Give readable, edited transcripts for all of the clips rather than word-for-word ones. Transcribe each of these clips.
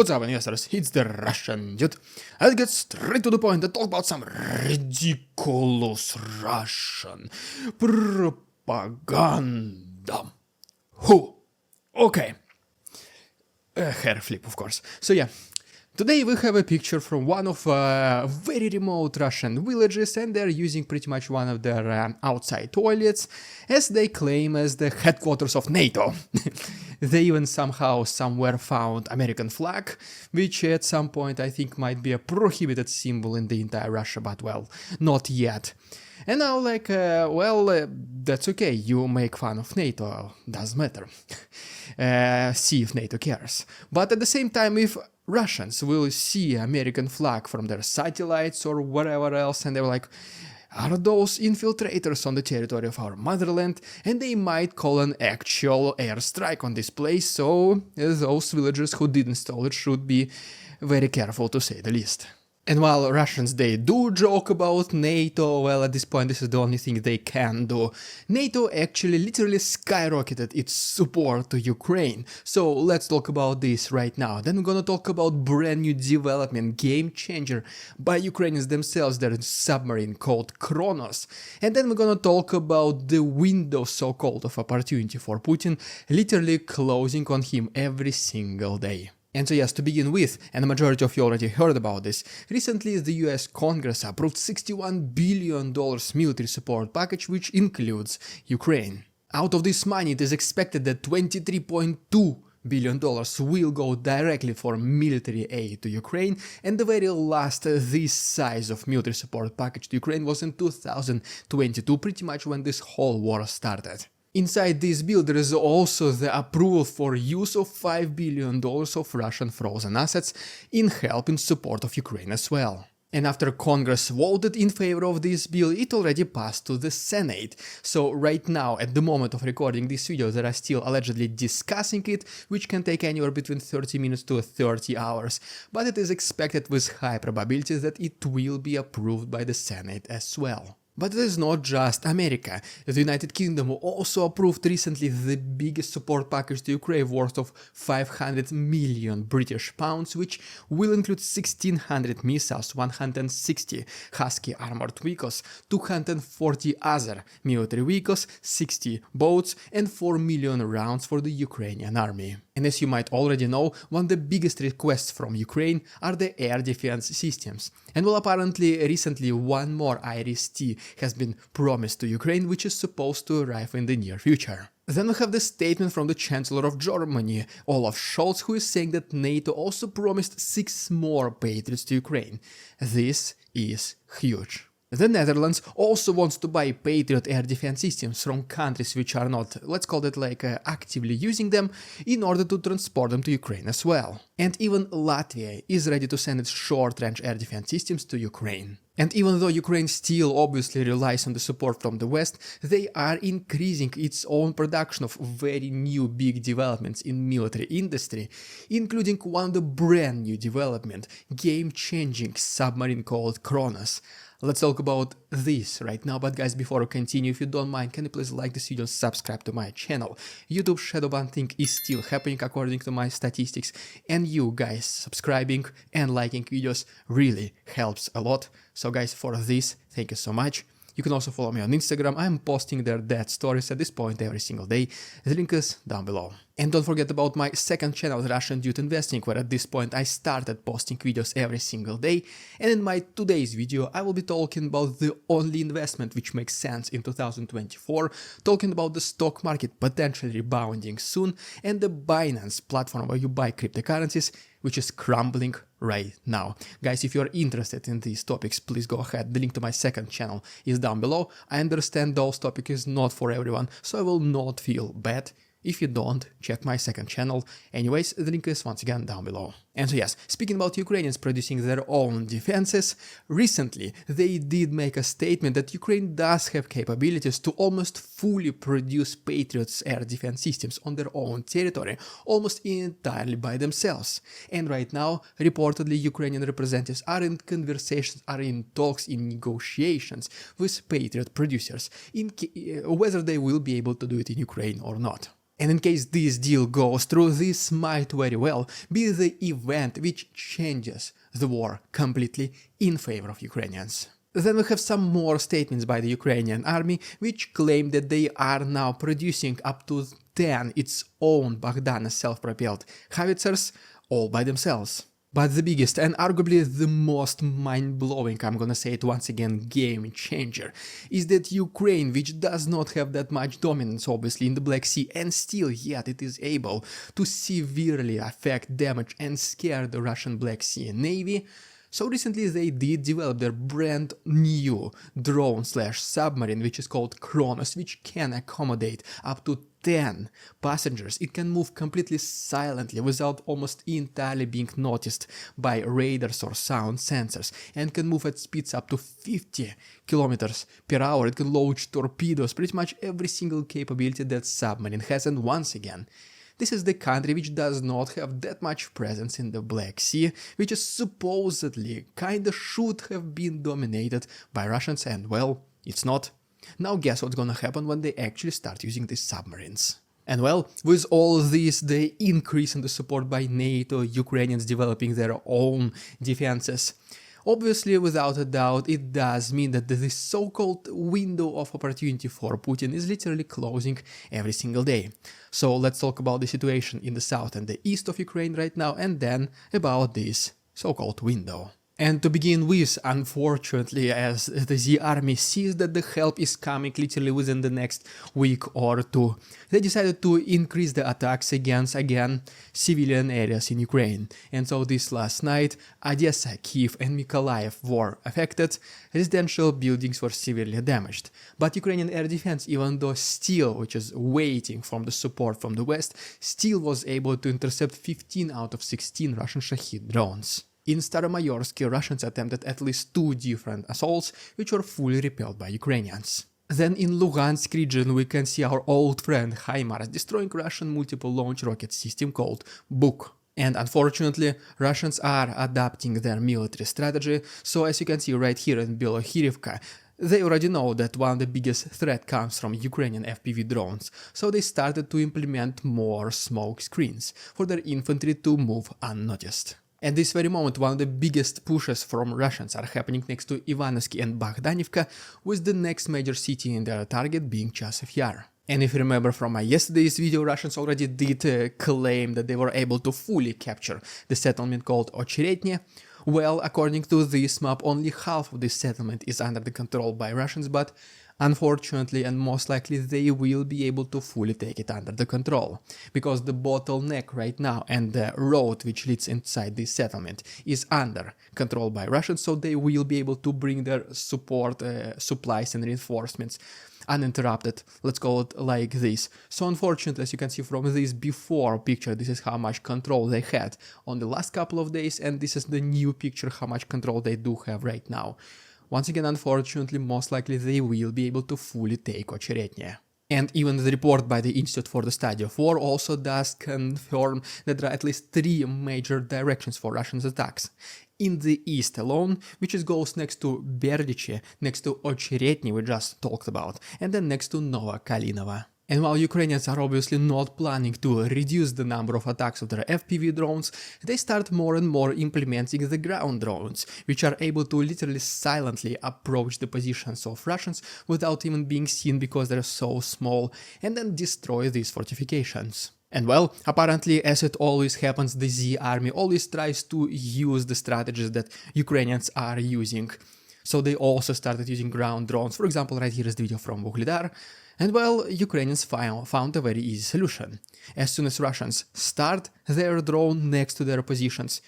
What's up, investors? It's the Russian dude. Let's get straight to the point and talk about some ridiculous Russian propaganda. Who? Okay. Hair flip, of course. So yeah, today we have a picture from one of very remote Russian villages, and they're using pretty much one of their outside toilets as they claim as the headquarters of NATO. They even somehow somewhere found American flag, which at some point I think might be a prohibited symbol in the entire Russia, but well, not yet. And now that's okay, you make fun of NATO, doesn't matter. See if NATO cares. But at the same time, if Russians will see American flag from their satellites or whatever else, and they're like, are those infiltrators on the territory of our motherland? And they might call an actual airstrike on this place, so those villagers who did install it should be very careful, to say the least. And while Russians, they do joke about NATO, well, at this point this is the only thing they can do. NATO actually literally skyrocketed its support to Ukraine. So let's talk about this right now. Then we're gonna talk about brand new development, game changer by Ukrainians themselves, their submarine called Kronos. And then we're gonna talk about the window, so-called, of opportunity for Putin, literally closing on him every single day. And so yes, to begin with, and the majority of you already heard about this, recently the US Congress approved $61 billion military support package, which includes Ukraine. Out of this money, it is expected that $23.2 billion will go directly for military aid to Ukraine, and the very last this size of military support package to Ukraine was in 2022, pretty much when this whole war started. Inside this bill there is also the approval for use of $5 billion of Russian frozen assets in help in support of Ukraine as well. And after Congress voted in favor of this bill, it already passed to the Senate. So right now, at the moment of recording this video, they are still allegedly discussing it, which can take anywhere between 30 minutes to 30 hours. But it is expected with high probability that it will be approved by the Senate as well. But it is not just America. The United Kingdom also approved recently the biggest support package to Ukraine worth of 500 million British pounds, which will include 1,600 missiles, 160 Husky armored vehicles, 240 other military vehicles, 60 boats, and 4 million rounds for the Ukrainian army. And as you might already know, one of the biggest requests from Ukraine are the air defense systems. And well, apparently recently one more IRIS-T has been promised to Ukraine, which is supposed to arrive in the near future. Then we have the statement from the Chancellor of Germany, Olaf Scholz, who is saying that NATO also promised 6 more Patriots to Ukraine. This is huge. The Netherlands also wants to buy Patriot air defense systems from countries which are not, let's call it actively using them, in order to transport them to Ukraine as well. And even Latvia is ready to send its short-range air defense systems to Ukraine. And even though Ukraine still obviously relies on the support from the West, they are increasing its own production of very new big developments in military industry, including one of the brand new development, game-changing submarine called Kronos. Let's talk about this right now, but guys, before we continue, if you don't mind, can you please like this video and subscribe to my channel? YouTube shadow ban thing is still happening according to my statistics, and you guys subscribing and liking videos really helps a lot. So guys, for this, thank you so much. You can also follow me on Instagram. I'm posting their dead stories at this point every single day. The link is down below. And don't forget about my second channel, Russian Dude Investing, where at this point I started posting videos every single day. And in my today's video, I will be talking about the only investment which makes sense in 2024, talking about the stock market potentially rebounding soon, and the Binance platform where you buy cryptocurrencies, which is crumbling right now. Guys, if you're interested in these topics, please go ahead. The link to my second channel is down below. I understand those topics is not for everyone, so I will not feel bad if you don't check my second channel. Anyways, the link is once again down below. And so yes, speaking about Ukrainians producing their own defenses, recently they did make a statement that Ukraine does have capabilities to almost fully produce Patriots air defense systems on their own territory, almost entirely by themselves. And right now, reportedly, Ukrainian representatives are in conversations, are in talks, in negotiations with Patriot producers, whether they will be able to do it in Ukraine or not. And in case this deal goes through, this might very well be the event which changes the war completely in favor of Ukrainians. Then we have some more statements by the Ukrainian army which claim that they are now producing up to 10 its own Bogdana self-propelled howitzers all by themselves. But the biggest and arguably the most mind-blowing, I'm gonna say it once again, game changer, is that Ukraine, which does not have that much dominance obviously in the Black Sea, and still yet it is able to severely affect, damage and scare the Russian Black Sea Navy. So recently they did develop their brand new drone/submarine, which is called Kronos, which can accommodate up to 10 passengers. It can move completely silently without almost entirely being noticed by radars or sound sensors, and can move at speeds up to 50 kilometers per hour. It can launch torpedoes, pretty much every single capability that submarine has. And once again, this is the country which does not have that much presence in the Black Sea, which is supposedly kinda should have been dominated by Russians, and well, it's not. Now guess what's gonna happen when they actually start using these submarines. And well, with all this, the increase in the support by NATO, Ukrainians developing their own defenses, obviously, without a doubt, it does mean that this so-called window of opportunity for Putin is literally closing every single day. So let's talk about the situation in the south and the east of Ukraine right now, and then about this so-called window. And to begin with, unfortunately, as the army sees that the help is coming literally within the next week or two, they decided to increase the attacks against, again, civilian areas in Ukraine. And so this last night, Odessa, Kiev and Mykolaiv were affected, residential buildings were severely damaged. But Ukrainian air defense, even though still, which is waiting from the support from the west, still was able to intercept 15 out of 16 Russian Shahid drones. In Staromayorsk, Russians attempted at least 2 different assaults, which were fully repelled by Ukrainians. Then in Lugansk region we can see our old friend HIMARS destroying Russian multiple launch rocket system called Buk. And unfortunately, Russians are adapting their military strategy, so as you can see right here in Bilohirivka, they already know that one of the biggest threat comes from Ukrainian FPV drones, so they started to implement more smoke screens for their infantry to move unnoticed. At this very moment, one of the biggest pushes from Russians are happening next to Ivanovsky and Bogdanivka, with the next major city in their target being Chasiv Yar. And if you remember from my yesterday's video, Russians already did claim that they were able to fully capture the settlement called Ocheretny. Well, according to this map, only half of this settlement is under the control by Russians, but unfortunately and most likely they will be able to fully take it under the control, because the bottleneck right now and the road which leads inside this settlement is under control by Russians, so they will be able to bring their support, supplies and reinforcements uninterrupted, let's call it like this. So unfortunately, as you can see from this before picture, this is how much control they had on the last couple of days, and this is the new picture, how much control they do have right now. Once again, unfortunately, most likely they will be able to fully take Ocheretny. And even the report by the Institute for the Study of War also does confirm that there are at least 3 major directions for Russian attacks. In the east alone, which goes next to Berdiche, next to Ocheretny we just talked about, and then next to Novokalinovo. And while Ukrainians are obviously not planning to reduce the number of attacks of their FPV drones, they start more and more implementing the ground drones, which are able to literally silently approach the positions of Russians without even being seen because they're so small, and then destroy these fortifications. And well, apparently, as it always happens, the Z army always tries to use the strategies that Ukrainians are using. So they also started using ground drones. For example, right here is the video from Vuhledar. And well, Ukrainians found a very easy solution. As soon as Russians start their drone next to their positions,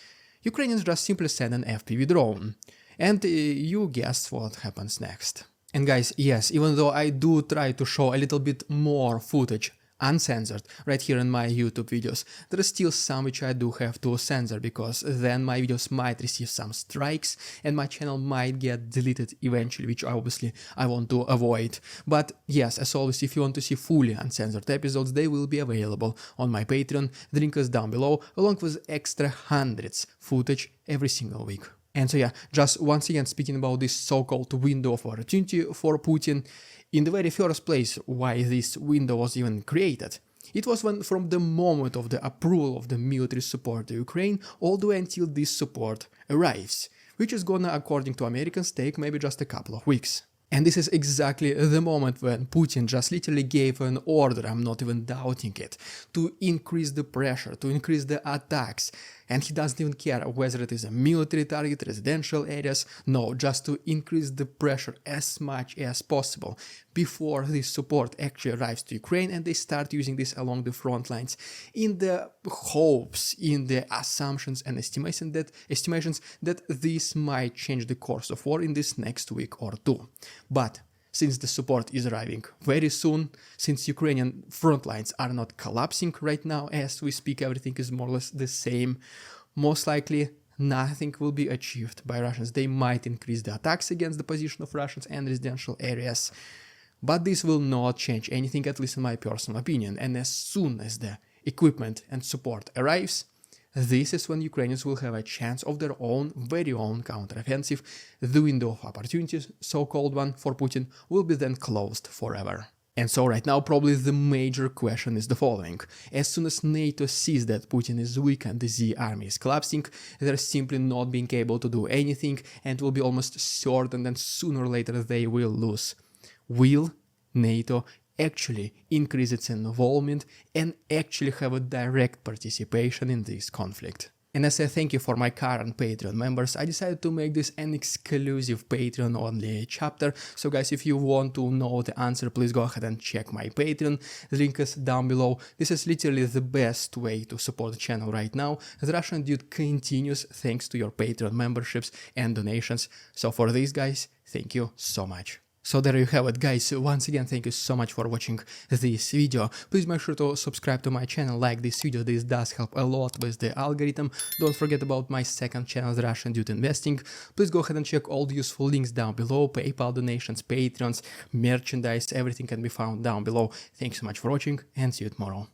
Ukrainians just simply send an FPV drone. And you guessed what happens next. And guys, yes, even though I do try to show a little bit more footage uncensored right here in my YouTube videos, there is still some which I do have to censor, because then my videos might receive some strikes and my channel might get deleted eventually, which obviously I want to avoid. But yes, as always, if you want to see fully uncensored episodes, they will be available on my Patreon. The link is down below, along with extra hundreds footage every single week. And so yeah, just once again speaking about this so-called window of opportunity for Putin, in the very first place, why this window was even created, It was from the moment of the approval of the military support to Ukraine all the way until this support arrives, which is gonna, according to Americans, take maybe just a couple of weeks. And this is exactly the moment when Putin just literally gave an order, I'm not even doubting it, to increase the pressure, to increase the attacks. And he doesn't even care whether it is a military target, residential areas, no, just to increase the pressure as much as possible before this support actually arrives to Ukraine and they start using this along the front lines in the hopes, in the assumptions and estimations that this might change the course of war in this next week or two. But since the support is arriving very soon, since Ukrainian front lines are not collapsing right now as we speak, everything is more or less the same, most likely nothing will be achieved by Russians. They might increase the attacks against the position of Russians and residential areas, but this will not change anything, at least in my personal opinion. And as soon as the equipment and support arrives, this is when Ukrainians will have a chance of their own, very own counteroffensive. The window of opportunities, so-called one, for Putin will be then closed forever. And so right now probably the major question is the following. As soon as NATO sees that Putin is weak and the army is collapsing, they're simply not being able to do anything and will be almost certain that sooner or later they will lose. Will NATO actually increase its involvement and actually have a direct participation in this conflict? And as a thank you for my current Patreon members, I decided to make this an exclusive Patreon only chapter. So guys, if you want to know the answer, please go ahead and check my Patreon. The link is down below. This is literally the best way to support the channel right now. The Russian Dude continues thanks to your Patreon memberships and donations. So for these guys, thank you so much. So there you have it, guys. Once again, thank you so much for watching this video. Please make sure to subscribe to my channel, like this video, this does help a lot with the algorithm. Don't forget about my second channel, The Russian Dude Investing. Please go ahead and check all the useful links down below, PayPal donations, Patreons, merchandise, everything can be found down below. Thanks so much for watching and see you tomorrow.